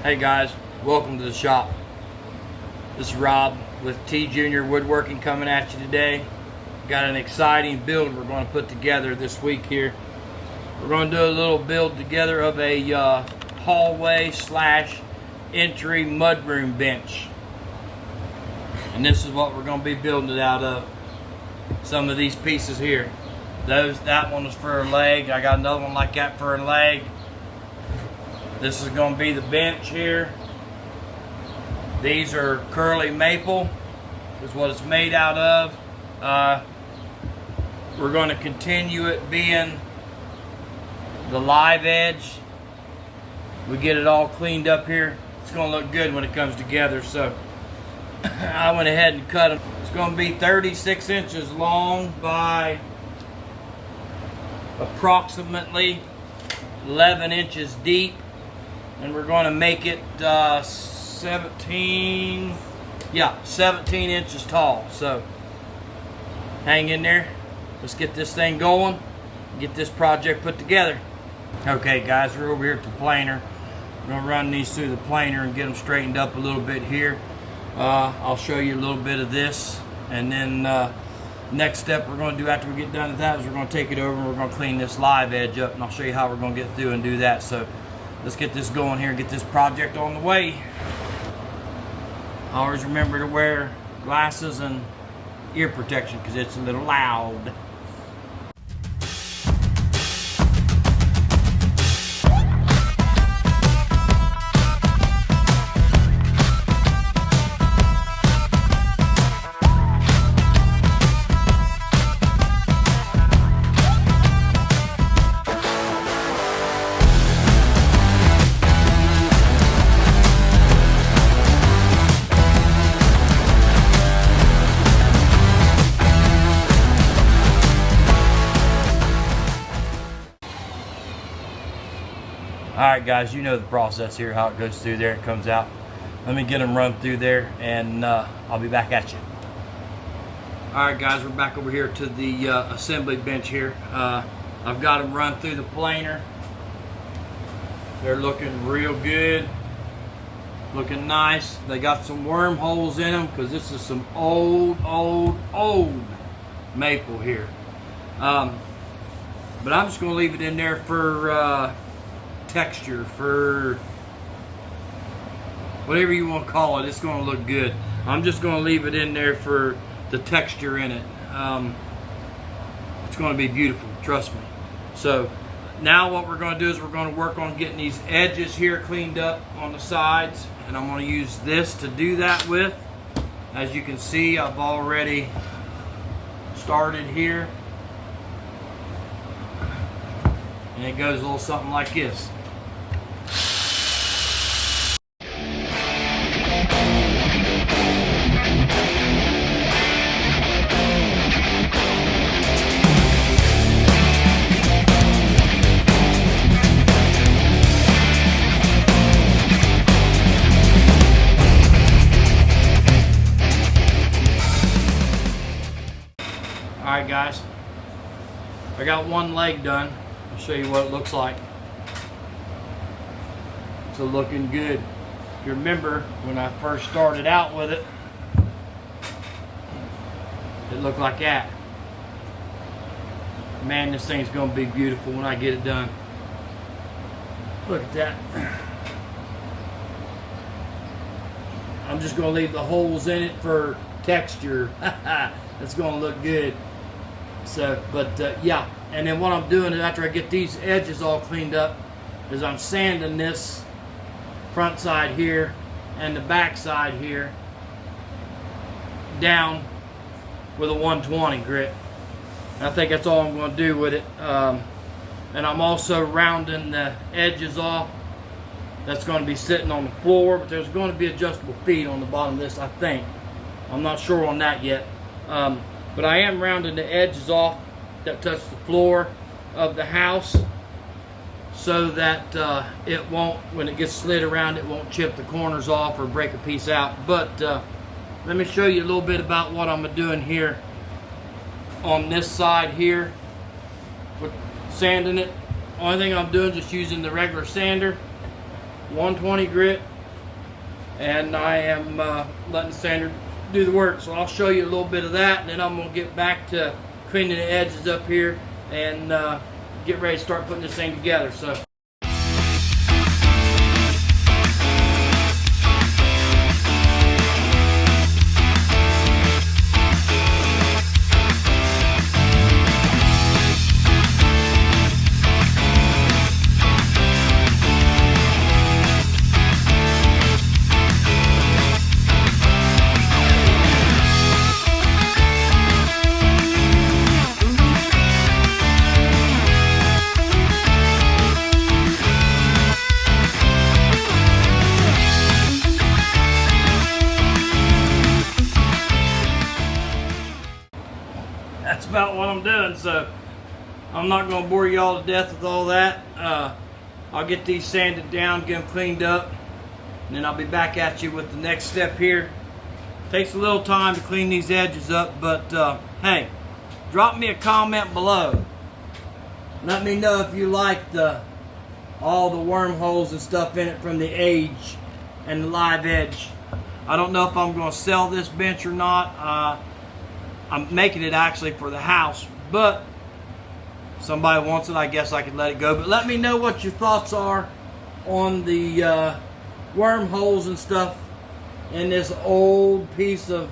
Hey guys, welcome to the shop. This is Rob with T.Jr.Woodworking coming at you today. Got an exciting build we're going to put together this week here. We're going to do a little build together of a hallway slash entry mudroom bench. And this is what we're going to be building it out of. Some of these pieces here. That one is for a leg. I got another one like that for a leg. This is going to be the bench here. These are curly maple, is what it's made out of. We're going to continue it being the live edge. We get it all cleaned up here. It's going to look good when it comes together. So I went ahead and cut them. It's going to be 36 inches long by approximately 11 inches deep. And we're going to make it 17 inches tall. So hang in there. Let's get this thing going. Get this project put together. Okay guys, we're over here at the planer. We're going to run these through the planer and get them straightened up a little bit here. I'll show you a little bit of this. And then next step we're going to do after we get done with that is we're going to take it over and we're going to clean this live edge up. And I'll show you how we're going to get through and do that. So let's get this going here and get this project on the way. Always remember to wear glasses and ear protection because it's a little loud. Alright guys, you know the process here, how it goes through there, it comes out. Let me get them run through there and I'll be back at you. Alright guys, we're back over here to the assembly bench here. I've got them run through the planer. They're looking real good, looking nice. They got some wormholes in them because this is some old maple here. But I'm just going to leave it in there for texture, for whatever you want to call it. It's going to look good. I'm just going to leave it in there for the texture in it. It's going to be beautiful, trust me. So now what we're going to do is we're going to work on getting these edges here cleaned up on the sides, and I'm going to use this to do that with. As you can see, I've already started here, and it goes a little something like this. Alright guys, I got one leg done. I'll show you what it looks like. It's looking good. If you remember when I first started out with it, it looked like that. Man, this thing's going to be beautiful when I get it done. Look at that. I'm just going to leave the holes in it for texture. It's going to look good. So, yeah, and then what I'm doing is after I get these edges all cleaned up is I'm sanding this front side here and the back side here down with a 120 grit. And I think that's all I'm going to do with it. And I'm also rounding the edges off. That's going to be sitting on the floor, but there's going to be adjustable feet on the bottom of this, I think. I'm not sure on that yet. But I am rounding the edges off that touch the floor of the house so that it won't, when it gets slid around, it won't chip the corners off or break a piece out. But let me show you a little bit about what I'm doing here on this side here with sanding it. Only thing I'm doing is just using the regular sander, 120 grit, and I am letting sander do the work. So I'll show you a little bit of that, and then I'm going to get back to cleaning the edges up here and get ready to start putting this thing together. So. That's about what I'm doing, so I'm not going to bore you all to death with all that. I'll get these sanded down, get them cleaned up, and then I'll be back at you with the next step here. Takes a little time to clean these edges up, but hey, drop me a comment below. Let me know if you like all the wormholes and stuff in it from the age and the live edge. I don't know if I'm going to sell this bench or not. I'm making it actually for the house, but somebody wants it, I guess I could let it go. But let me know what your thoughts are on the wormholes and stuff in this old piece of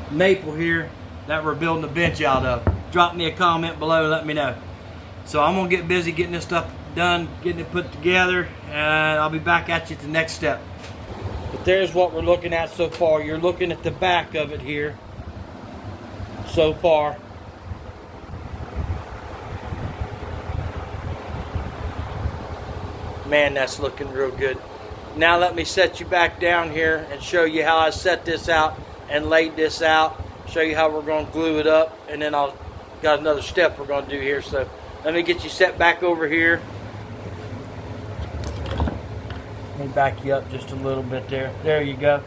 maple here that we're building a bench out of. Drop me a comment below, let me know. So I'm gonna get busy getting this stuff done, getting it put together, and I'll be back at you at the next step. But there's what we're looking at so far. You're looking at the back of it here so far. Man, that's looking real good. Now let me set you back down here and show you how I set this out and laid this out. Show you how we're going to glue it up, and then I'll got another step we're going to do here. So let me get you set back over here. Let me back you up just a little bit there. There you go.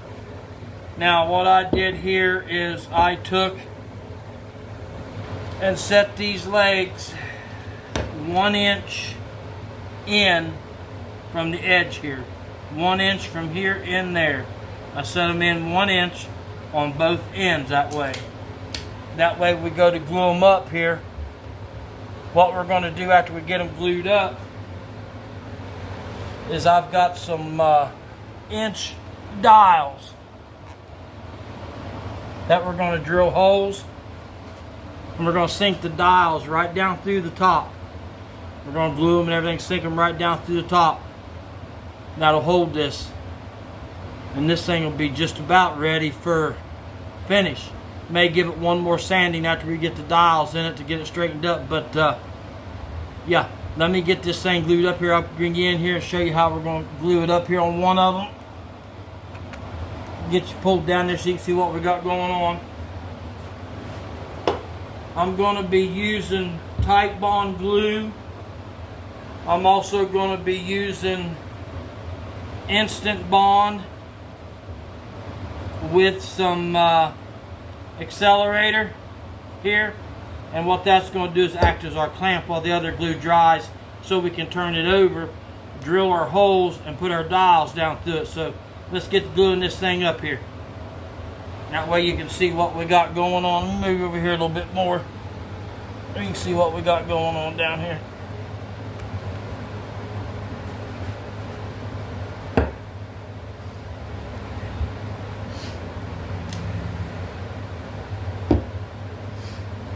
Now what I did here is I took and set these legs 1 inch in from the edge here. 1 inch from here in there. I set them in 1 inch on both ends that way. That way we go to glue them up here. What we're going to do after we get them glued up is I've got some inch dowels that we're going to drill holes, and we're going to sink the dowels right down through the top. We're going to glue them and everything, sink them right down through the top. That'll hold this, and this thing will be just about ready for finish. May give it one more sanding after we get the dowels in it to get it straightened up, but yeah, let me get this thing glued up here. I'll bring you in here and show you how we're going to glue it up here on one of them. Get you pulled down there so you can see what we got going on. I'm going to be using tight bond glue. I'm also going to be using instant bond with some accelerator here, and what that's going to do is act as our clamp while the other glue dries, so we can turn it over, drill our holes, and put our dowels down through it. So let's get gluing this thing up here. That way you can see what we got going on. Let me move over here a little bit more. You can see what we got going on down here.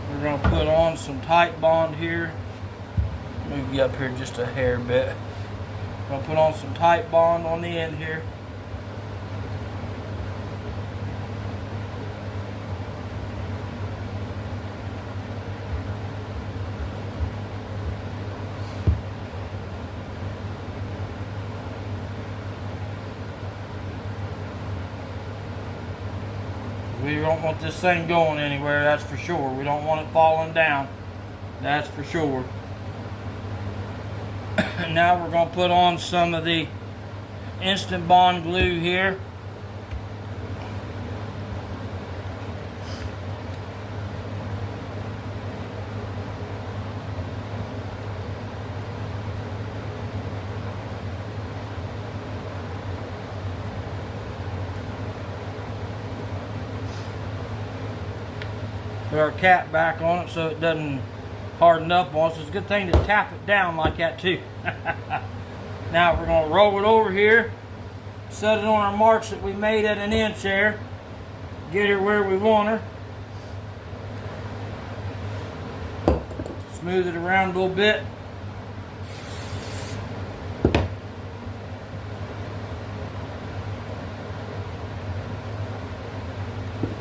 We're going to put on some tight bond here. Move you up here just a hair bit. We're going to put on some tight bond on the end here. We don't want this thing going anywhere, that's for sure. We don't want it falling down, that's for sure. Now we're going to put on some of the instant bond glue here. Put our cap back on it so it doesn't harden up on us. It's a good thing to tap it down like that too. Now we're going to roll it over here, set it on our marks that we made at 1 inch there, get her where we want her. Smooth it around a little bit.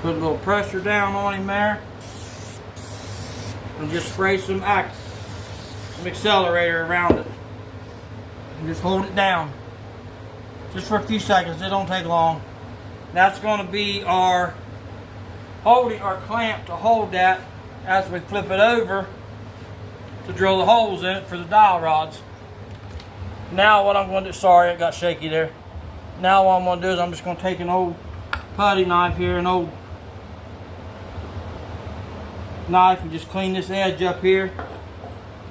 Put a little pressure down on him there. And just spray some accelerator around it. And just hold it down. Just for a few seconds, it don't take long. That's going to be our clamp to hold that as we flip it over to drill the holes in it for the dowel rods. Now what I'm going to do, sorry it got shaky there. Now what I'm going to do is I'm just going to take an old putty knife here, an old knife, and just clean this edge up here.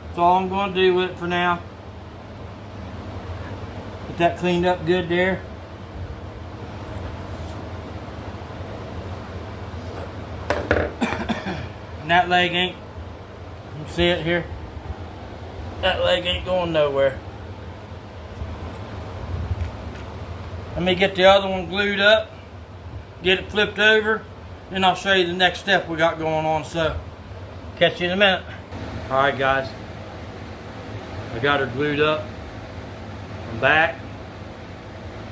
That's all I'm going to do with it for now. Get that cleaned up good there. And that leg ain't, you see it here? That leg ain't going nowhere. Let me get the other one glued up, get it flipped over, then I'll show you the next step we got going on. So, catch you in a minute. Alright guys, I got her glued up. I'm back.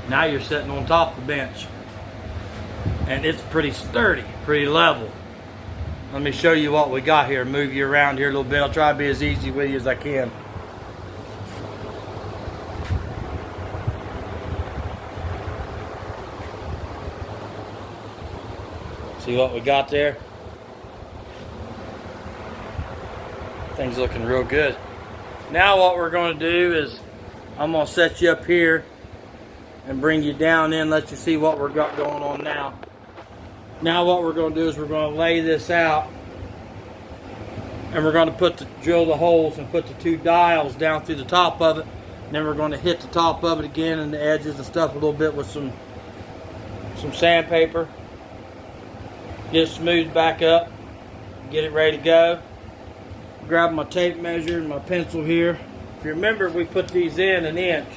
Now you're sitting on top of the bench. And it's pretty sturdy, pretty level. Let me show you what we got here, move you around here a little bit. I'll try to be as easy with you as I can. See what we got there? Things looking real good. Now what we're going to do is I'm going to set you up here and bring you down in, let you see what we've got going on now. Now what we're going to do is we're going to lay this out, and we're going to drill the holes and put the 2 dowels down through the top of it. And then we're going to hit the top of it again and the edges and stuff a little bit with some sandpaper. Get it smoothed back up, get it ready to go. Grab my tape measure and my pencil here. If you remember, we put these in 1 inch.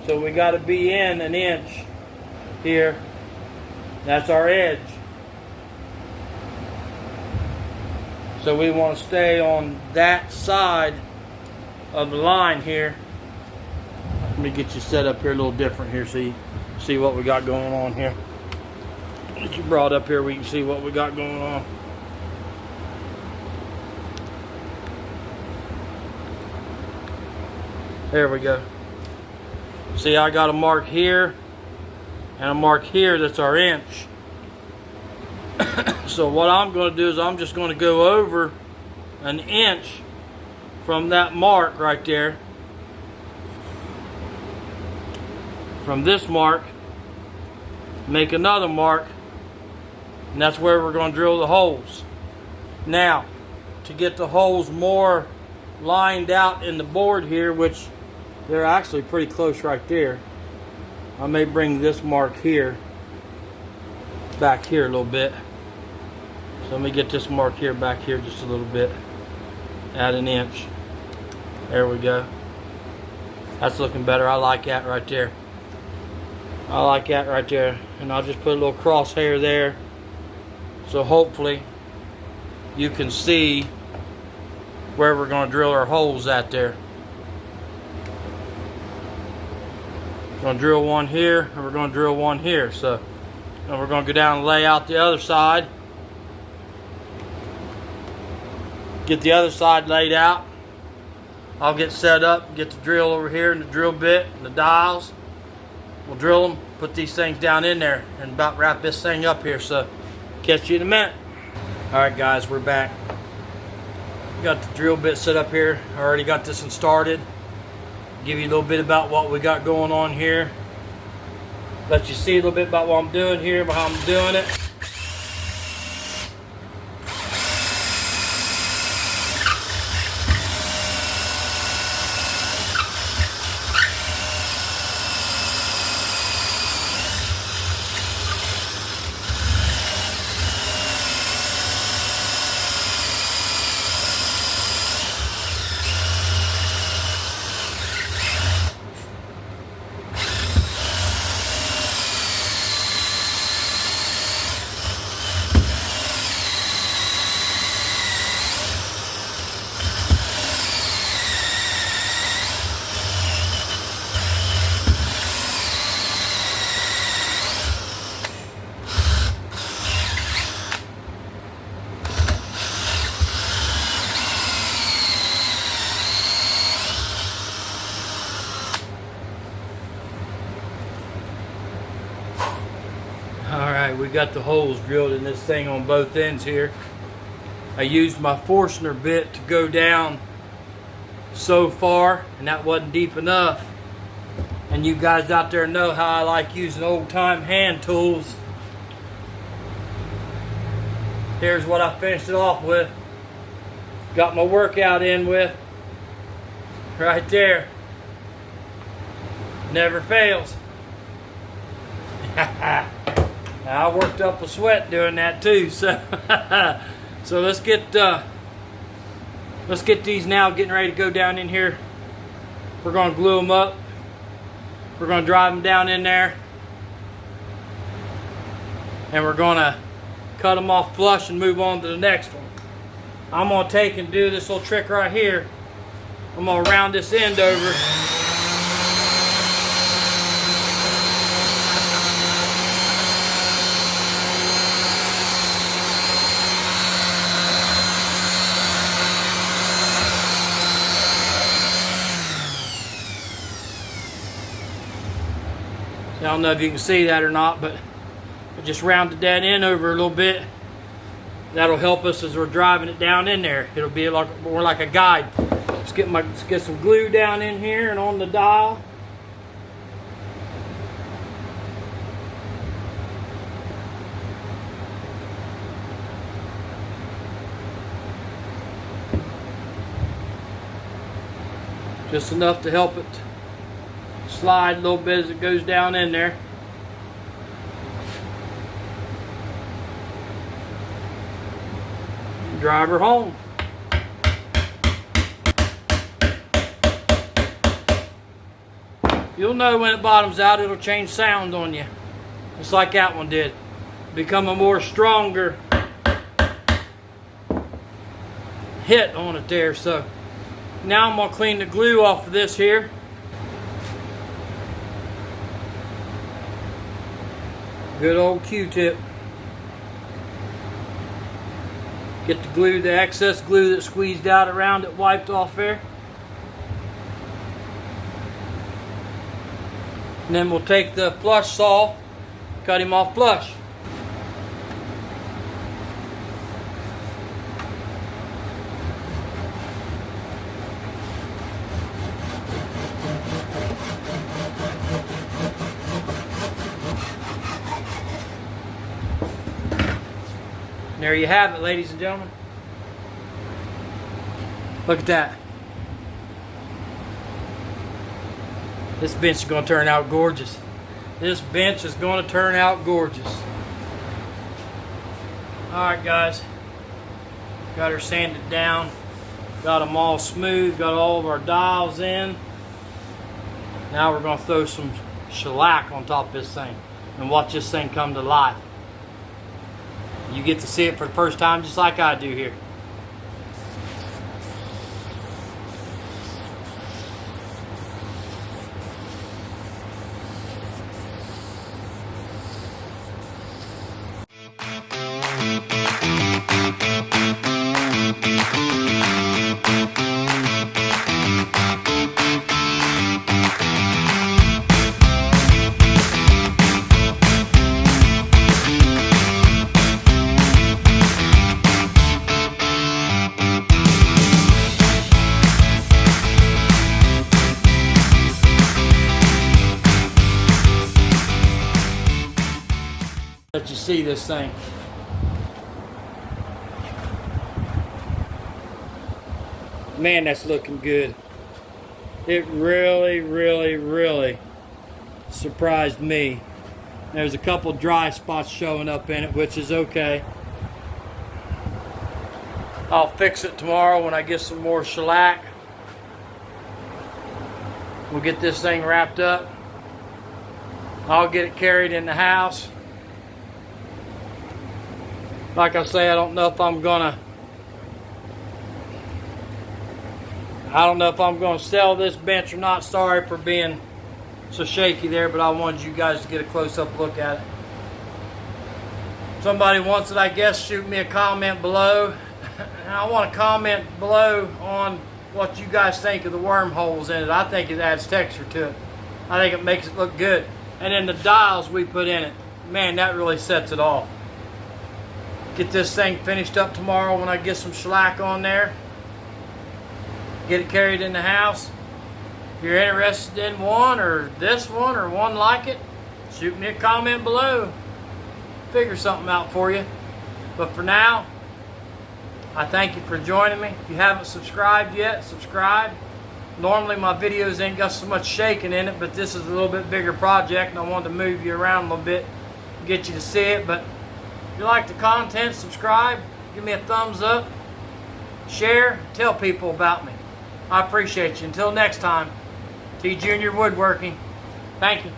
So we got to be in 1 inch here. That's our edge. So we want to stay on that side of the line here. Let me get you set up here a little different here so you see what we got going on here. Get you brought up here, we can see what we got going on. There we go. See, I got a mark here and a mark here that's our inch. So what I'm going to do is I'm just going to go over 1 inch from that mark right there. From this mark, make another mark, and that's where we're going to drill the holes. Now, to get the holes more lined out in the board here, which they're actually pretty close right there, I may bring this mark here back here a little bit. So let me get this mark here back here just a little bit, at 1 inch. There we go. That's looking better. I like that right there. I like that right there. And I'll just put a little crosshair there, so hopefully you can see where we're going to drill our holes at there. We're going to drill one here, and we're going to drill one here. So, and we're going to go down and lay out the other side. Get the other side laid out. I'll get set up, get the drill over here and the drill bit and the dowels. We'll drill them, put these things down in there, and about wrap this thing up here. So, catch you in a minute. Alright guys, we're back. Got the drill bit set up here. I already got this one started. Give you a little bit about what we got going on here. Let you see a little bit about what I'm doing here, how I'm doing it. got the holes drilled in this thing on both ends here. I used my Forstner bit to go down so far, and that wasn't deep enough. And you guys out there know how I like using old-time hand tools. Here's what I finished it off with. Got my workout in with. Right there. Never fails. Now, I worked up a sweat doing that too, so so let's get these now getting ready to go down in here. We're going to glue them up. We're going to drive them down in there, and we're going to cut them off flush and move on to the next one. I'm going to take and do this little trick right here. I'm going to round this end over. I don't know if you can see that or not, but I just rounded that end over a little bit. That'll help us as we're driving it down in there. It'll be more like a guide. Let's get some glue down in here and on the dial. Just enough to help it slide a little bit as it goes down in there. Drive her home. You'll know when it bottoms out, it'll change sound on you. Just like that one did. Become a more stronger hit on it there. So now I'm going to clean the glue off of this here. Good old Q-tip. Get the glue, the excess glue that squeezed out around it, wiped off there. And then we'll take the flush saw, cut him off flush. There you have it, ladies and gentlemen. Look at that. This bench is going to turn out gorgeous. This bench is going to turn out gorgeous. Alright guys. Got her sanded down. Got them all smooth. Got all of our dials in. Now we're going to throw some shellac on top of this thing and watch this thing come to life. You get to see it for the first time just like I do here. Let you see this thing. Man, that's looking good. It really, really, really surprised me. There's a couple dry spots showing up in it, which is okay. I'll fix it tomorrow when I get some more shellac. We'll get this thing wrapped up. I'll get it carried in the house. Like I say, I don't know if I'm gonna sell this bench or not. Sorry for being so shaky there, but I wanted you guys to get a close-up look at it. Somebody wants it, I guess, shoot me a comment below. And I want a comment below on what you guys think of the wormholes in it. I think it adds texture to it. I think it makes it look good. And then the dials we put in it. man, that really sets it off. Get this thing finished up tomorrow when I get some shellac on there. Get it carried in the house. If you're interested in one or this one or one like it, shoot me a comment below. Figure something out for you. But for now, I thank you for joining me. If you haven't subscribed yet, subscribe. Normally my videos ain't got so much shaking in it, but this is a little bit bigger project and I wanted to move you around a little bit, get you to see it. But if you like the content, subscribe, give me a thumbs up, share, tell people about me. I appreciate you. Until next time, T.Jr. Woodworking. Thank you.